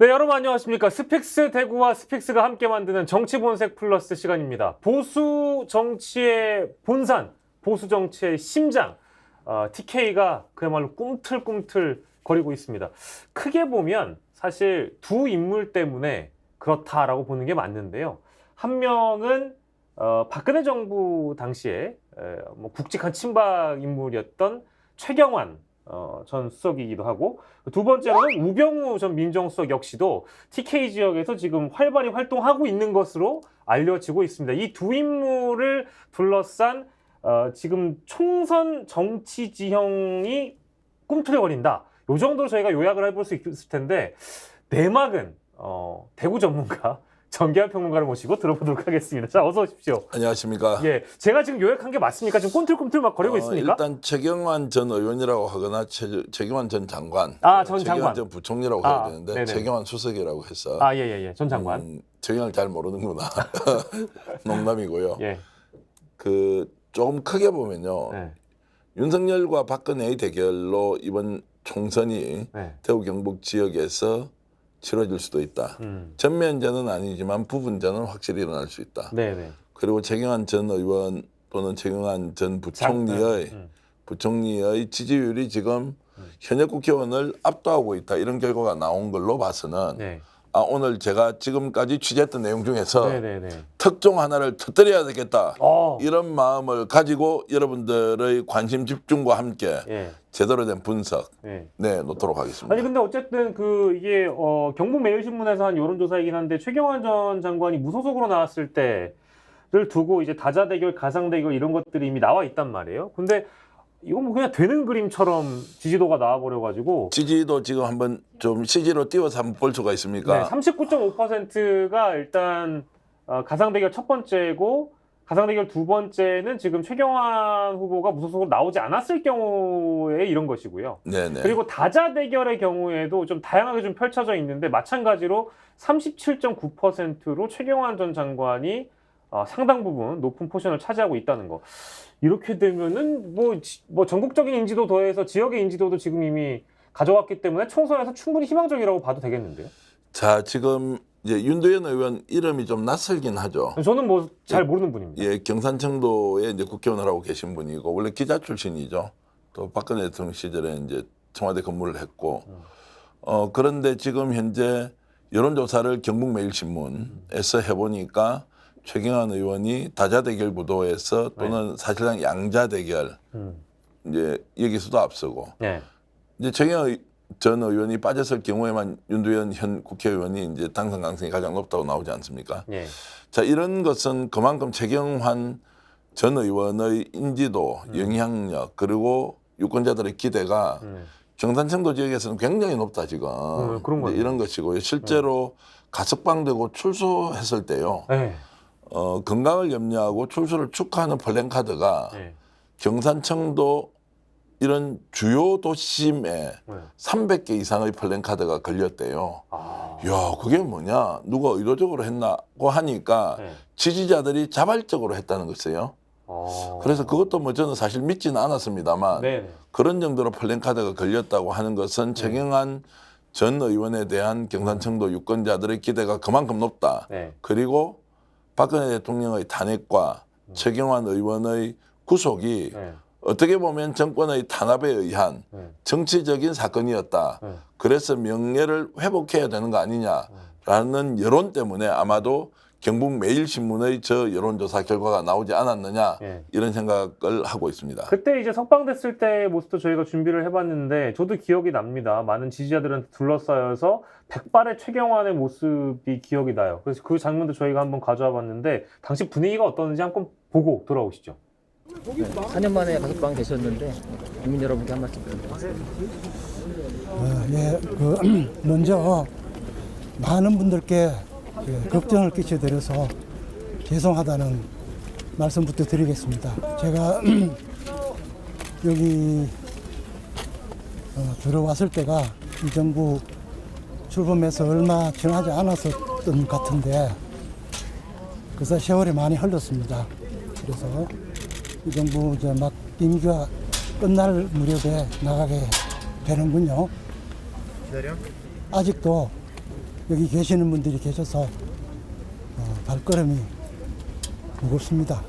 네, 여러분 안녕하십니까. 스픽스 대구와 스픽스가 함께 만드는 정치본색 플러스 시간입니다. 보수 정치의 본산, 보수 정치의 심장, TK가 그야말로 꿈틀꿈틀 거리고 있습니다. 크게 보면 사실 두 인물 때문에 그렇다라고 보는 게 맞는데요. 한 명은 박근혜 정부 당시에 뭐 굵직한 친박 인물이었던 최경환 전 수석이기도 하고, 두 번째로는 우병우 전 민정수석 역시도 TK 지역에서 지금 활발히 활동하고 있는 것으로 알려지고 있습니다. 이 두 인물을 둘러싼 지금 총선 정치 지형이 꿈틀거린다. 이 정도로 저희가 요약을 해볼 수 있을 텐데, 내막은 대구 전문가 정계환 평론가를 모시고 들어보도록 하겠습니다. 자, 어서 오십시오. 안녕하십니까. 예, 제가 지금 요약한 게 맞습니까? 지금 꿈틀꿈틀 막 거리고 있습니까? 일단 최경환 전 의원이라고 하거나 최경환 전 장관, 전 장관, 최경환 전 부총리라고 해야 되는데 네네. 최경환 수석이라고 해서 예, 전 장관. 최경환을 잘 모르는구나. 농담이고요. 예. 조금 크게 보면요. 네. 윤석열과 박근혜의 대결로 이번 총선이 네. 대구 경북 지역에서 치러질 수도 있다. 전면전은 아니지만 부분전은 확실히 일어날 수 있다. 네네. 그리고 최경환 전 의원 또는 최경환 전 부총리의 지지율이 지금 현역 국회의원을 압도하고 있다. 이런 결과가 나온 걸로 봐서는 네. 오늘 제가 지금까지 취재했던 내용 중에서 네네네. 특종 하나를 터뜨려야 되겠다. 어. 이런 마음을 가지고 여러분들의 관심 집중과 함께 예. 제대로 된 분석 예. 놓도록 하겠습니다. 아니 근데 어쨌든 이게 경북매일신문에서 한 여론조사이긴 한데, 최경환 전 장관이 무소속으로 나왔을 때를 두고 이제 다자 대결, 가상 대결 이런 것들이 이미 나와 있단 말이에요. 근데 이건 뭐 그냥 되는 그림처럼 지지도가 나와버려가지고, 지지도 지금 한번 좀 CG로 띄워서 한번 볼 수가 있습니까? 네, 39.5%가 일단 가상 대결 첫 번째고, 가상 대결 두 번째는 지금 최경환 후보가 무소속으로 나오지 않았을 경우에 이런 것이고요. 네네. 그리고 다자 대결의 경우에도 좀 다양하게 좀 펼쳐져 있는데, 마찬가지로 37.9%로 최경환 전 장관이 상당 부분 높은 포션을 차지하고 있다는 거. 이렇게 되면은 뭐 전국적인 인지도 더해서 지역의 인지도도 지금 이미 가져왔기 때문에 총선에서 충분히 희망적이라고 봐도 되겠는데요. 자, 지금 이제 윤도현 의원 이름이 좀 낯설긴 하죠. 저는 뭐 잘 모르는 분입니다. 예, 경산청도에 이제 국회의원을 하고 계신 분이고 원래 기자 출신이죠. 또 박근혜 대통령 시절에 이제 청와대 근무를 했고, 그런데 지금 현재 여론조사를 경북매일신문에서 해보니까 최경환 의원이 다자 대결 구도에서 또는 사실상 양자 대결 이제 여기서도 앞서고, 네. 이제 최경환 전 의원이 빠졌을 경우에만 윤두현 현 국회의원이 이제 당선 가능성이 가장 높다고 나오지 않습니까? 네. 자, 이런 것은 그만큼 최경환 전 의원의 인지도, 영향력, 그리고 유권자들의 기대가 경산청도 지역에서는 굉장히 높다 지금. 그런 거예요. 이런 것이고요. 실제로 가석방되고 출소했을 때요. 네. 건강을 염려하고 출소를 축하하는 플랜카드가 네. 경산청도 이런 주요 도심에 300개 이상의 플랜카드가 걸렸대요. 야, 그게 뭐냐? 누가 의도적으로 했나고 하니까 지지자들이 자발적으로 했다는 것이에요. 그래서 그것도 뭐 저는 사실 믿지는 않았습니다만, 그런 정도로 플랜카드가 걸렸다고 하는 것은 최경환 전 의원에 대한 경산청도 유권자들의 기대가 그만큼 높다. 그리고 박근혜 대통령의 탄핵과 최경환 의원의 구속이 어떻게 보면 정권의 탄압에 의한 정치적인 사건이었다. 그래서 명예를 회복해야 되는 거 아니냐라는 여론 때문에 아마도 경북매일신문의 저 여론조사 결과가 나오지 않았느냐, 이런 생각을 하고 있습니다. 그때 이제 석방됐을 때의 모습도 저희가 준비를 해봤는데, 저도 기억이 납니다. 많은 지지자들한테 둘러싸여서 백발의 최경환의 모습이 기억이 나요. 그래서 그 장면도 저희가 한번 가져와 봤는데, 당시 분위기가 어떤지 한번 보고 돌아오시죠. 네, 4년 만에 가석방 되셨는데 국민 여러분께 한 말씀 부탁드립니다. 먼저 많은 분들께 걱정을 끼쳐드려서 죄송하다는 말씀부터 드리겠습니다. 제가 여기 들어왔을 때가 이 정부 출범해서 얼마 지나지 않았었던 것 같은데, 그래서 세월이 많이 흘렀습니다. 그래서 이 정부 이제 막 임기가 끝날 무렵에 나가게 되는군요. 아직도 여기 계시는 분들이 계셔서 발걸음이 무겁습니다.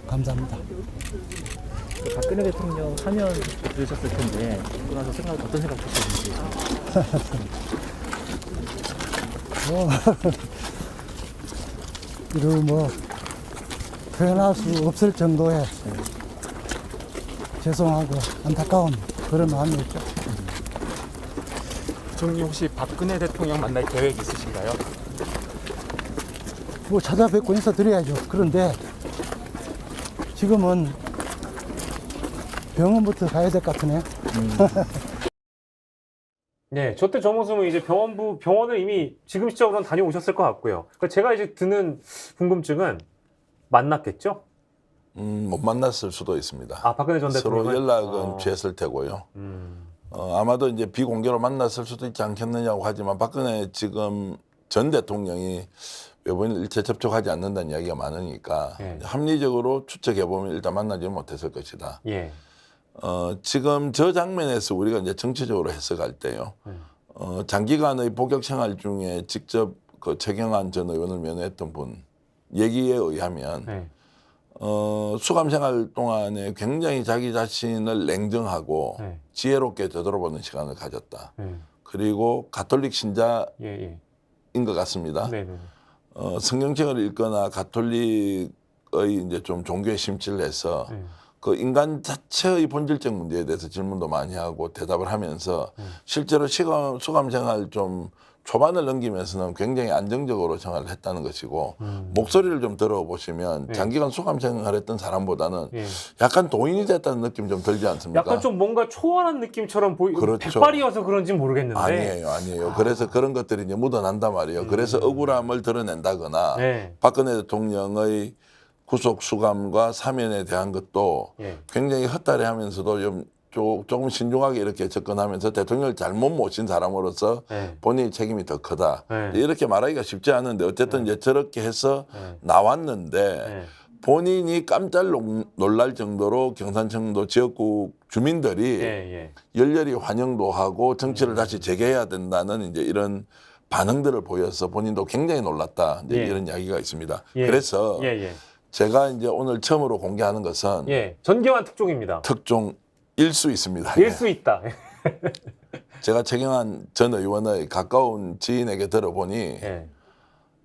감사합니다. 박근혜 대통령 사면 들으셨을 텐데 듣고 나서 어떤 생각 드시는지. 이를 표현할 수 없을 정도의 죄송하고 안타까운 그런 마음이 있죠. 부총리 혹시 박근혜 대통령 만날 계획 있으신가요? 찾아뵙고 인사드려야죠. 그런데 지금은 병원부터 가야 될 것 같으네요. 네, 저 때 저 모습은 이제 병원을 이미 지금 시점으로는 다녀오셨을 것 같고요. 그러니까 제가 이제 드는 궁금증은 만났겠죠? 못 만났을 수도 있습니다. 아, 박근혜 전 서로 대통령은? 연락은 취했을 테고요. 아마도 이제 비공개로 만났을 수도 있지 않겠느냐고 하지만 박근혜 지금 전 대통령이 외부인 일체 접촉하지 않는다는 이야기가 많으니까 예. 합리적으로 추측해보면 일단 만나지 못했을 것이다. 예. 지금 저 장면에서 우리가 이제 정치적으로 해석할 때요. 장기간의 복역 생활 중에 직접 그 최경환 전 의원을 면회했던 분 얘기에 의하면 네. 수감 생활 동안에 굉장히 자기 자신을 냉정하고 네. 지혜롭게 되돌아보는 시간을 가졌다. 네. 그리고 가톨릭 신자인 예, 것 같습니다. 네, 네. 성경책을 읽거나 가톨릭의 이제 좀 종교에 심취를 해서 네. 그 인간 자체의 본질적 문제에 대해서 질문도 많이 하고 대답을 하면서 실제로 수감 생활 좀 초반을 넘기면서는 굉장히 안정적으로 생활을 했다는 것이고 목소리를 좀 들어보시면 네. 장기간 수감 생활했던 사람보다는 예. 약간 도인이 됐다는 느낌 좀 들지 않습니까? 약간 좀 뭔가 초월한 느낌처럼 그렇죠. 백발이어서 그런지 모르겠는데. 아니에요. 그래서 그런 것들이 이제 묻어난단 말이에요. 그래서 억울함을 드러낸다거나 네. 박근혜 대통령의 구속 수감과 사면에 대한 것도 예. 굉장히 헛다리하면서도 조금 신중하게 이렇게 접근하면서 대통령을 잘못 모신 사람으로서 네. 본인의 책임이 더 크다. 네. 이렇게 말하기가 쉽지 않은데 어쨌든 이제 저렇게 해서 네. 나왔는데 네. 본인이 깜짝 놀랄 정도로 경산청도 지역구 주민들이 예. 열렬히 환영도 하고 정치를 다시 재개해야 된다는 이제 이런 반응들을 보여서 본인도 굉장히 놀랐다. 이제 예. 이런 이야기가 있습니다. 예. 그래서 예. 제가 이제 오늘 처음으로 공개하는 것은 예. 전경환 특종입니다. 특종일 수 있습니다. 일 수 있다. 제가 최경환 전 의원의 가까운 지인에게 들어보니 예.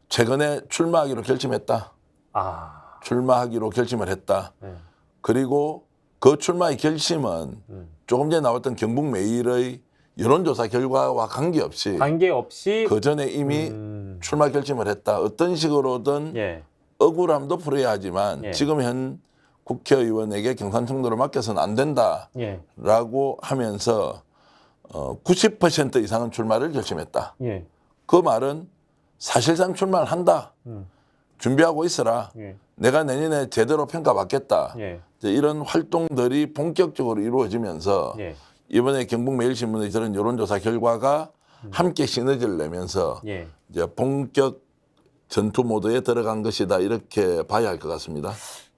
최근에 출마하기로 결심했다. 아. 출마하기로 결심을 했다. 예. 그리고 그 출마의 결심은 조금 전에 나왔던 경북매일의 여론조사 결과와 관계없이 그 전에 이미 출마 결심을 했다. 어떤 식으로든 예. 억울함도 풀어야 하지만 예. 지금 현 국회의원에게 경산청도를 맡겨서는 안 된다라고 예. 하면서 90% 이상은 출마를 결심했다. 예. 그 말은 사실상 출마를 한다. 준비하고 있어라. 예. 내가 내년에 제대로 평가받겠다. 예. 이제 이런 활동들이 본격적으로 이루어지면서 예. 이번에 경북매일신문의 저런 여론조사 결과가 함께 시너지를 내면서 예. 이제 본격 전투 모드에 들어간 것이다. 이렇게 봐야 할 것 같습니다.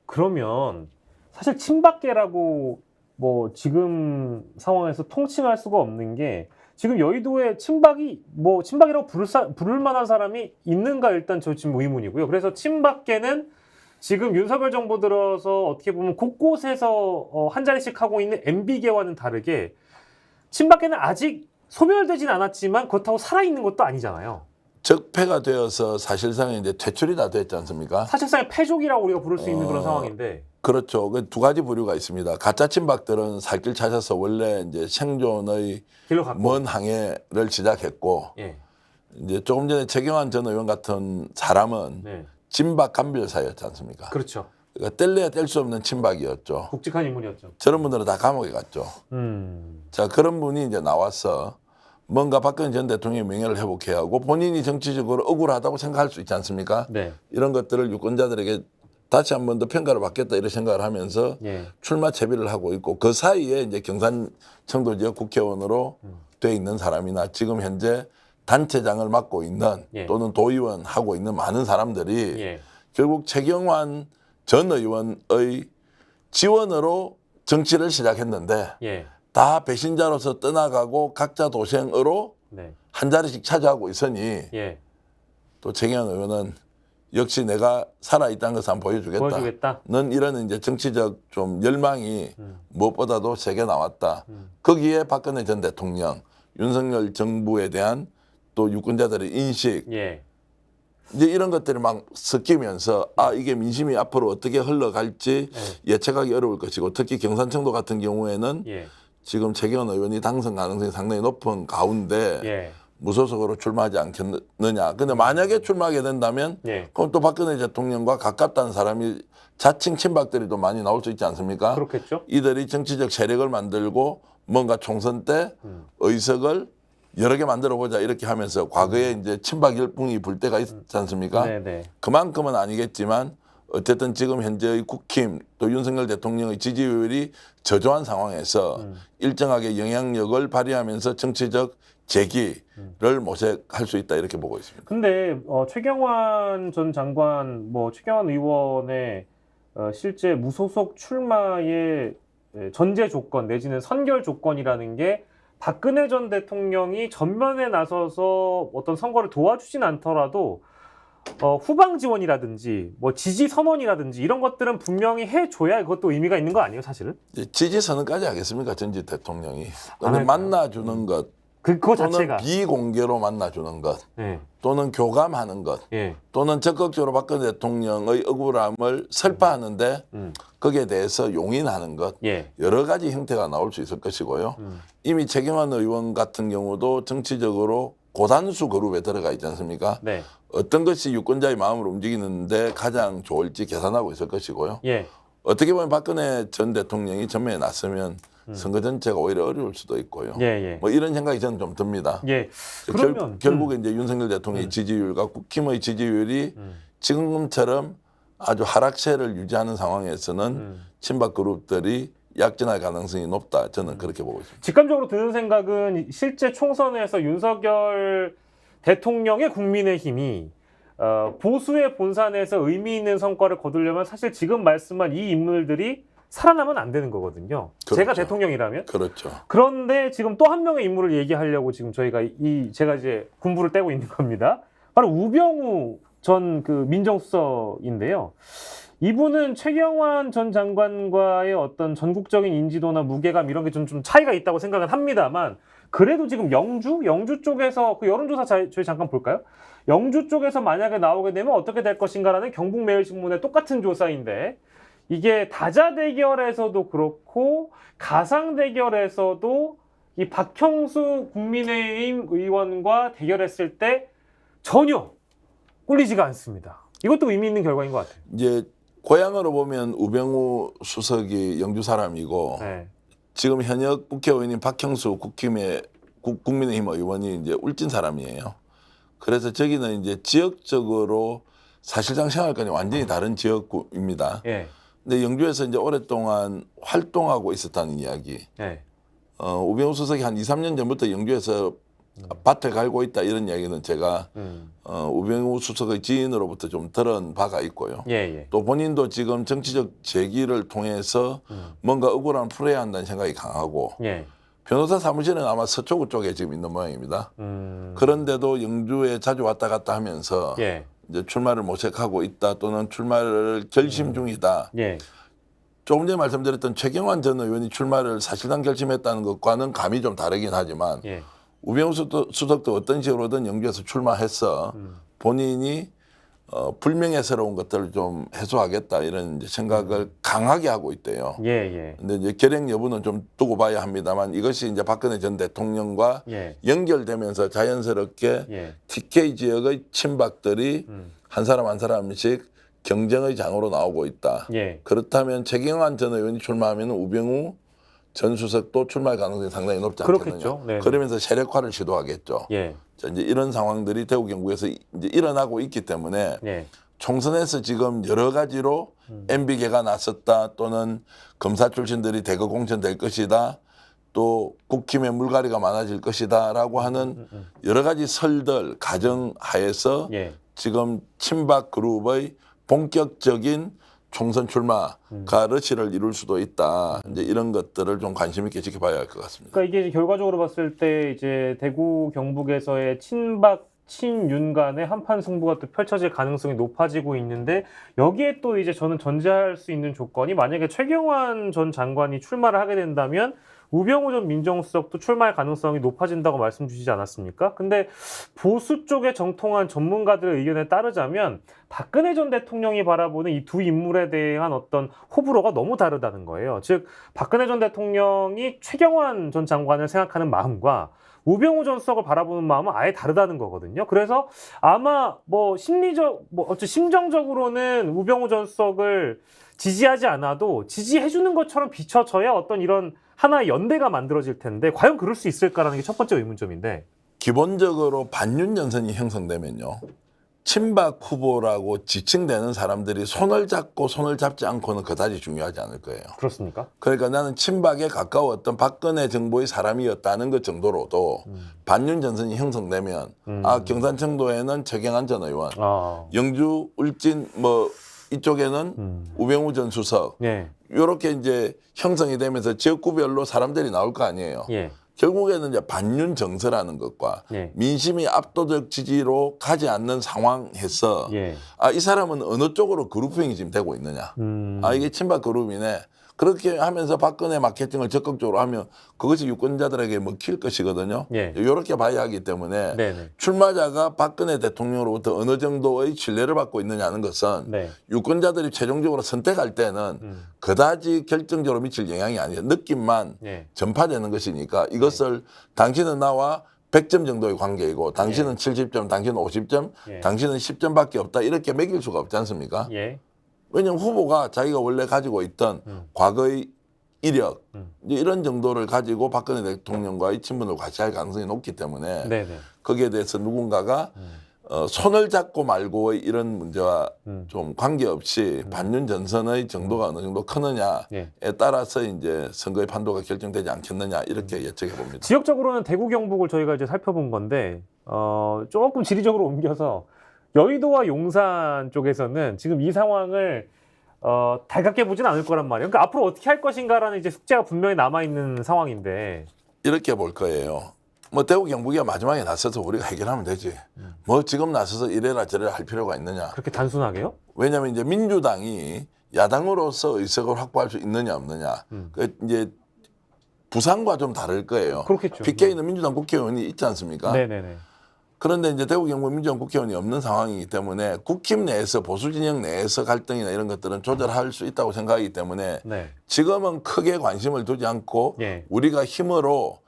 그러면 사실 친박계라고 뭐 지금 상황에서 통칭할 수가 없는 게 지금 여의도에 친박이라고 부를 만한 사람이 있는가 일단 저 지금 의문이고요. 그래서 친박계는 지금 윤석열 정부 들어서 어떻게 보면 곳곳에서 한 자리씩 하고 있는 MB계와는 다르게 친박계는 아직 소멸되진 않았지만 그렇다고 살아있는 것도 아니잖아요. 적폐가 되어서 사실상 이제 퇴출이 다 됐지 않습니까? 사실상의 패족이라고 우리가 부를 수 있는 그런 상황인데. 그렇죠. 그 두 가지 부류가 있습니다. 가짜 친박들은 살길 찾아서 원래 이제 생존의 길로 갔고. 먼 항해를 시작했고, 예. 이제 조금 전에 최경환 전 의원 같은 사람은 네. 친박 간별사였지 않습니까? 그렇죠. 그러니까 뗄래야 뗄 수 없는 친박이었죠. 굵직한 인물이었죠. 저런 분들은 다 감옥에 갔죠. 자, 그런 분이 이제 나와서 뭔가 박근혜 전 대통령의 명예를 회복해야 하고 본인이 정치적으로 억울하다고 생각할 수 있지 않습니까? 네. 이런 것들을 유권자들에게 다시 한 번 더 평가를 받겠다 이런 생각을 하면서 예. 출마 채비를 하고 있고 그 사이에 이제 경산청도 지역 국회의원으로 돼 있는 사람이나 지금 현재 단체장을 맡고 있는 예. 또는 도의원 하고 있는 많은 사람들이 예. 결국 최경환 전 의원의 지원으로 정치를 시작했는데 예. 다 배신자로서 떠나가고 각자 도생으로 네. 한 자리씩 차지하고 있으니 예. 또 최경환 의원은 역시 내가 살아있다는 것을 한번 보여주겠다. 보여주겠다. 는 이런 이제 정치적 좀 열망이 무엇보다도 세게 나왔다. 거기에 박근혜 전 대통령, 윤석열 정부에 대한 또 유권자들의 인식, 예. 이제 이런 것들이 막 섞이면서 이게 민심이 앞으로 어떻게 흘러갈지 예측하기 어려울 것이고, 특히 경산청도 같은 경우에는 예. 지금 최경환 의원이 당선 가능성이 상당히 높은 가운데 예. 무소속으로 출마하지 않겠느냐. 근데 만약에 출마하게 된다면 예. 그럼 또 박근혜 대통령과 가깝다는 사람이 자칭 친박들이 또 많이 나올 수 있지 않습니까? 그렇겠죠. 이들이 정치적 세력을 만들고 뭔가 총선 때 의석을 여러 개 만들어 보자 이렇게 하면서 과거에 이제 친박 열풍이 불 때가 있지 않습니까? 네네. 그만큼은 아니겠지만 어쨌든 지금 현재의 국힘 또 윤석열 대통령의 지지율이 저조한 상황에서 일정하게 영향력을 발휘하면서 정치적 재기를 모색할 수 있다 이렇게 보고 있습니다. 근데 최경환 전 장관, 최경환 의원의 실제 무소속 출마의 전제 조건 내지는 선결 조건이라는 게 박근혜 전 대통령이 전면에 나서서 어떤 선거를 도와주진 않더라도 후방 지원이라든지 지지 선언이라든지 이런 것들은 분명히 해줘야 그것도 의미가 있는 거 아니에요, 사실은? 지지 선언까지 하겠습니까, 전직 대통령이? 안 근데 할까요? 만나주는 것, 그거 또는 자체가. 비공개로 만나주는 것, 예. 또는 교감하는 것, 예. 또는 적극적으로 박근혜 대통령의 억울함을 설파하는데 거기에 대해서 용인하는 것, 예. 여러 가지 형태가 나올 수 있을 것이고요. 이미 최경환 의원 같은 경우도 정치적으로 고단수 그룹에 들어가 있지 않습니까? 네. 어떤 것이 유권자의 마음을 움직이는데 가장 좋을지 계산하고 있을 것이고요. 예. 어떻게 보면 박근혜 전 대통령이 전면에 나서면 선거 전체가 오히려 어려울 수도 있고요. 예. 예. 이런 생각이 저는 좀 듭니다. 예. 그러면 결국에 이제 윤석열 대통령의 지지율과 국힘의 지지율이 지금처럼 아주 하락세를 유지하는 상황에서는 친박 그룹들이 약진할 가능성이 높다. 저는 그렇게 보고 있습니다. 직감적으로 드는 생각은 실제 총선에서 윤석열 대통령의 국민의힘이 보수의 본산에서 의미 있는 성과를 거두려면 사실 지금 말씀한 이 인물들이 살아나면 안 되는 거거든요. 그렇죠. 제가 대통령이라면. 그렇죠. 그런데 지금 또 한 명의 인물을 얘기하려고 지금 저희가 제가 이제 군부를 떼고 있는 겁니다. 바로 우병우 전 민정수석인데요. 이분은 최경환 전 장관과의 어떤 전국적인 인지도나 무게감 이런 게 좀 차이가 있다고 생각은 합니다만, 그래도 지금 영주 쪽에서 그 여론조사 저희 잠깐 볼까요? 영주 쪽에서 만약에 나오게 되면 어떻게 될 것인가라는 경북매일신문의 똑같은 조사인데, 이게 다자 대결에서도 그렇고 가상 대결에서도 이 박형수 국민의힘 의원과 대결했을 때 전혀 꿀리지가 않습니다. 이것도 의미 있는 결과인 것 같아요. 이제 고향으로 보면 우병우 수석이 영주 사람이고 네. 지금 현역 국회의원인 박형수 국민의힘 의원이 이제 울진 사람이에요. 그래서 저기는 이제 지역적으로 사실상 생활권이 완전히 다른 지역구입니다. 예. 근데 영주에서 이제 오랫동안 활동하고 있었다는 이야기. 예. 우병우 수석이 한 2, 3년 전부터 영주에서 밭을 갈고 있다 이런 이야기는 제가 우병우 수석의 지인으로부터 좀 들은 바가 있고요. 예. 또 본인도 지금 정치적 재기를 통해서 뭔가 억울함을 풀어야 한다는 생각이 강하고 예. 변호사 사무실은 아마 서초구 쪽에 지금 있는 모양입니다. 그런데도 영주에 자주 왔다 갔다 하면서 예. 이제 출마를 모색하고 있다 또는 출마를 결심 중이다. 예. 조금 전에 말씀드렸던 최경환 전 의원이 출마를 사실상 결심했다는 것과는 감이 좀 다르긴 하지만 예. 우병우 수석도 어떤 식으로든 영주에서 출마해서 본인이 불명예스러운 것들을 좀 해소하겠다 이런 이제 생각을 강하게 하고 있대요. 예. 근데 이제 결행 여부는 좀 두고 봐야 합니다만 이것이 이제 박근혜 전 대통령과 예. 연결되면서 자연스럽게 예. TK 지역의 친박들이 한 사람 한 사람씩 경쟁의 장으로 나오고 있다. 예. 그렇다면 최경환 전 의원이 출마하면 우병우 전 수석도 출마할 가능성이 상당히 높지 않겠느냐. 그렇겠죠. 네. 그러면서 세력화를 시도하겠죠. 예. 자, 이제 이런 상황들이 대구 경북에서 이제 일어나고 있기 때문에 예. 총선에서 지금 여러 가지로 MB계가 나섰다 또는 검사 출신들이 대거 공천될 것이다 또 국힘의 물갈이가 많아질 것이다라고 하는 여러 가지 설들 가정하에서 예. 지금 친박 그룹의 본격적인 총선 출마가 러시를 이룰 수도 있다. 이제 이런 것들을 좀 관심 있게 지켜봐야 할 것 같습니다. 그러니까 이게 이제 결과적으로 봤을 때 이제 대구 경북에서의 친박 친윤 간의 한판 승부가 또 펼쳐질 가능성이 높아지고 있는데 여기에 또 이제 저는 전제할 수 있는 조건이 만약에 최경환 전 장관이 출마를 하게 된다면 우병우 전 민정수석도 출마할 가능성이 높아진다고 말씀 주시지 않았습니까? 근데 보수 쪽의 정통한 전문가들의 의견에 따르자면 박근혜 전 대통령이 바라보는 이 두 인물에 대한 어떤 호불호가 너무 다르다는 거예요. 즉 박근혜 전 대통령이 최경환 전 장관을 생각하는 마음과 우병우 전 수석을 바라보는 마음은 아예 다르다는 거거든요. 그래서 아마 뭐 심정적으로는 우병우 전 수석을 지지하지 않아도 지지해주는 것처럼 비춰져야 어떤 이런 하나의 연대가 만들어질 텐데 과연 그럴 수 있을까라는 게 첫 번째 의문점인데. 기본적으로 반윤 전선이 형성되면요. 친박 후보라고 지칭되는 사람들이 손을 잡고 손을 잡지 않고는 그다지 중요하지 않을 거예요. 그렇습니까? 그러니까 나는 친박에 가까웠던 박근혜 정부의 사람이었다는 것 정도로도 반윤 전선이 형성되면 경산청도에는 최경환 전 의원, 영주, 울진 뭐 이쪽에는 우병우 전 수석 예. 이렇게 이제 형성이 되면서 지역구별로 사람들이 나올 거 아니에요. 예. 결국에는 이제 반윤 정서라는 것과 예. 민심이 압도적 지지로 가지 않는 상황에서 예. 이 사람은 어느 쪽으로 그룹핑이 지금 되고 있느냐. 이게 친박 그룹이네. 그렇게 하면서 박근혜 마케팅을 적극적으로 하면 그것이 유권자들에게 먹힐 것이거든요. 예. 이렇게 봐야 하기 때문에 네네. 출마자가 박근혜 대통령으로부터 어느 정도의 신뢰를 받고 있느냐는 것은 네. 유권자들이 최종적으로 선택할 때는 그다지 결정적으로 미칠 영향이 아니에요. 느낌만 예. 전파되는 것이니까 이것을 당신은 나와 100점 정도의 관계이고 당신은 70점, 당신은 50점, 예. 당신은 10점밖에 없다. 이렇게 매길 수가 없지 않습니까? 예. 왜냐하면 후보가 자기가 원래 가지고 있던 과거의 이력 이제 이런 정도를 가지고 박근혜 대통령과의 친분을 과시할 가능성이 높기 때문에 네네. 거기에 대해서 누군가가 손을 잡고 말고의 이런 문제와 좀 관계없이 반윤 전선의 정도가 어느 정도 크느냐에 예. 따라서 이제 선거의 판도가 결정되지 않겠느냐 이렇게 예측해 봅니다. 지역적으로는 대구 경북을 저희가 이제 살펴본 건데 조금 지리적으로 옮겨서 여의도와 용산 쪽에서는 지금 이 상황을 달갑게 보진 않을 거란 말이에요. 그러니까 앞으로 어떻게 할 것인가라는 이제 숙제가 분명히 남아 있는 상황인데. 이렇게 볼 거예요. 뭐 대구 경북이 마지막에 나서서 우리가 해결하면 되지. 뭐 지금 나서서 이래라 저래라 할 필요가 있느냐. 그렇게 단순하게요? 왜냐하면 이제 민주당이 야당으로서 의석을 확보할 수 있느냐 없느냐. 그 이제 부산과 좀 다를 거예요. 그렇겠죠. PK는 민주당 국회의원이 있지 않습니까? 네네네. 그런데 이제 대구 경북 민주당 국회의원이 없는 상황이기 때문에 국힘 내에서 보수 진영 내에서 갈등이나 이런 것들은 조절할 수 있다고 생각하기 때문에 네. 지금은 크게 관심을 두지 않고 예. 우리가 힘으로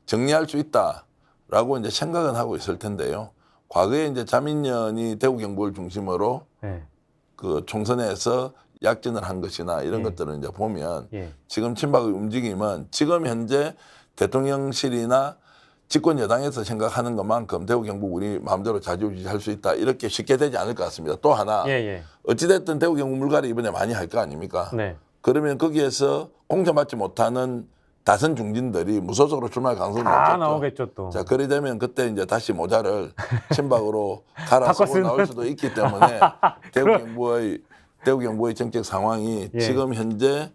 정리할 수 있다라고 이제 생각은 하고 있을 텐데요. 과거에 이제 자민련이 대구 경북을 중심으로 네. 그 총선에서 약진을 한 것이나 이런 것들을 이제 보면 예. 지금 친박의 움직임은 지금 현재 대통령실이나 집권 여당에서 생각하는 것만큼 대구 경북 우리 마음대로 좌지우지할 수 있다 이렇게 쉽게 되지 않을 것 같습니다. 또 하나 예. 어찌됐든 대구 경북 물갈이 이번에 많이 할 거 아닙니까? 네. 그러면 거기에서 공천받지 못하는 다선 중진들이 무소속으로 출마할 가능성이 다 높겠죠. 나오겠죠 또. 자, 그리 되면 그때 이제 다시 모자를 친박으로 갈아 바꿔 쓰고 쓰는. 나올 수도 있기 때문에 대구 경북의 정책 상황이 예. 지금 현재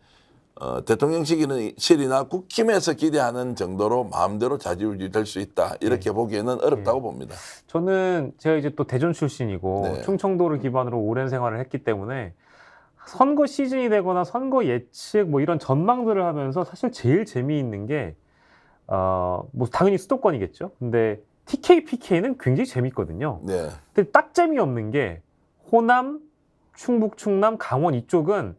대통령실이나 국힘에서 기대하는 정도로 마음대로 좌지우지 될 수 있다. 이렇게 보기에는 어렵다고 봅니다. 저는 제가 이제 또 대전 출신이고 네. 충청도를 기반으로 오랜 생활을 했기 때문에 선거 시즌이 되거나 선거 예측 뭐 이런 전망들을 하면서 사실 제일 재미있는 게 뭐 당연히 수도권이겠죠. 근데 TK, PK는 굉장히 재밌거든요. 네. 근데 딱 재미없는 게 호남, 충북, 충남, 강원 이쪽은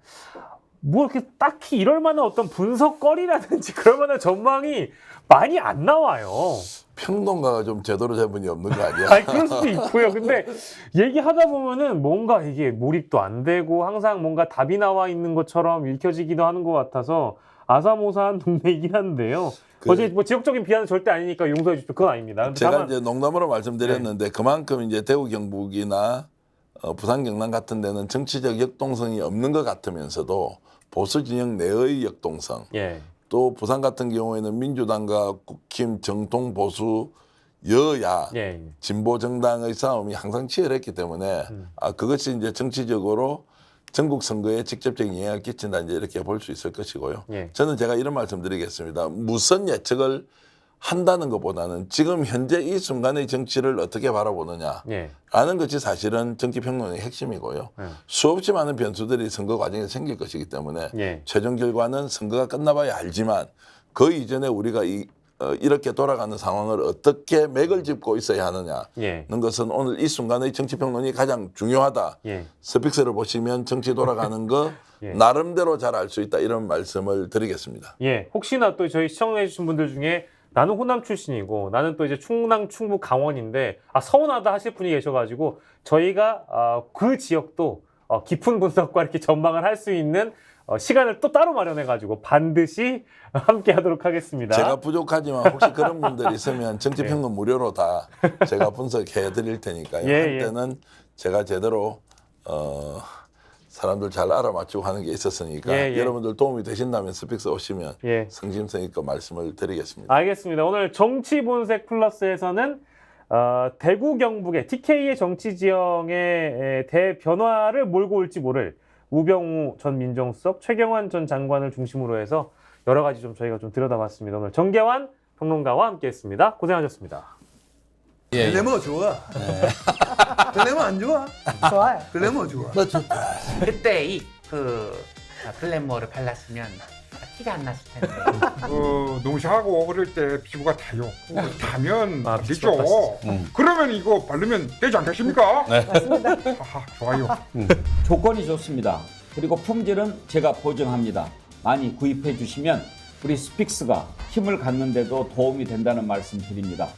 뭐 이렇게 딱히 이럴 만한 어떤 분석거리라든지 그럴 만한 전망이 많이 안 나와요. 평론가가 좀 제대로 제분이 없는 거 아니야? 아니, 그럴 수도 있고요. 근데 얘기하다 보면은 뭔가 이게 몰입도 안 되고 항상 뭔가 답이 나와 있는 것처럼 읽혀지기도 하는 것 같아서 아사모사한 동네이긴 한데요. 어제 뭐 지역적인 비하는 절대 아니니까 용서해 주십시오. 그건 아닙니다. 근데 제가 다만, 이제 농담으로 말씀드렸는데 그만큼 이제 대구 경북이나 부산 경남 같은 데는 정치적 역동성이 없는 것 같으면서도 보수 진영 내의 역동성 예. 또 부산 같은 경우에는 민주당과 국힘 정통 보수 여야 예. 진보 정당의 싸움이 항상 치열했기 때문에 그것이 이제 정치적으로 전국 선거에 직접적인 영향을 끼친다 이제 이렇게 볼 수 있을 것이고요. 예. 저는 제가 이런 말씀드리겠습니다. 무선 예측을 한다는 것보다는 지금 현재 이 순간의 정치를 어떻게 바라보느냐 예. 라는 것이 사실은 정치평론의 핵심이고요. 수없이 많은 변수들이 선거 과정에 생길 것이기 때문에 예. 최종 결과는 선거가 끝나봐야 알지만 그 이전에 우리가 이렇게 돌아가는 상황을 어떻게 맥을 짚고 있어야 하느냐는 예. 것은 오늘 이 순간의 정치평론이 가장 중요하다. 예. 스픽스를 보시면 정치 돌아가는 거 예. 나름대로 잘 알 수 있다 이런 말씀을 드리겠습니다. 예. 혹시나 또 저희 시청해주신 분들 중에 나는 호남 출신이고 나는 또 이제 충남, 충북, 강원인데 서운하다 하실 분이 계셔가지고 저희가 그 지역도 깊은 분석과 이렇게 전망을 할 수 있는 시간을 또 따로 마련해가지고 반드시 함께 하도록 하겠습니다. 제가 부족하지만 혹시 그런 분들 있으면 정치평론 무료로 다 제가 분석해 드릴 테니까요. 예, 예. 한때는 제가 제대로 사람들 잘 알아맞히고 하는 게 있었으니까 예, 예. 여러분들 도움이 되신다면 스픽스 오시면 예. 성심성의껏 말씀을 드리겠습니다. 알겠습니다. 오늘 정치 본색 플러스에서는 대구 경북의 TK의 정치 지형의 대변화를 몰고 올지 모를 우병우 전 민정수석, 최경환 전 장관을 중심으로 해서 여러 가지 좀 저희가 좀 들여다봤습니다. 오늘 정계환 평론가와 함께했습니다. 고생하셨습니다. 글래머 좋아. 글래머 안 좋아? 좋아요. 글래머 좋아. 그때 그 글래머를 발랐으면 티가 안 났을 텐데. 농사하고 그럴 때 피부가 타요. 타면 아, 안 되죠. 피부가 그러면 이거 바르면 되지 않겠습니까? 네. 맞습니다. 좋아요. 조건이 좋습니다. 그리고 품질은 제가 보증합니다. 많이 구입해 주시면 우리 스픽스가 힘을 갖는 데도 도움이 된다는 말씀 드립니다.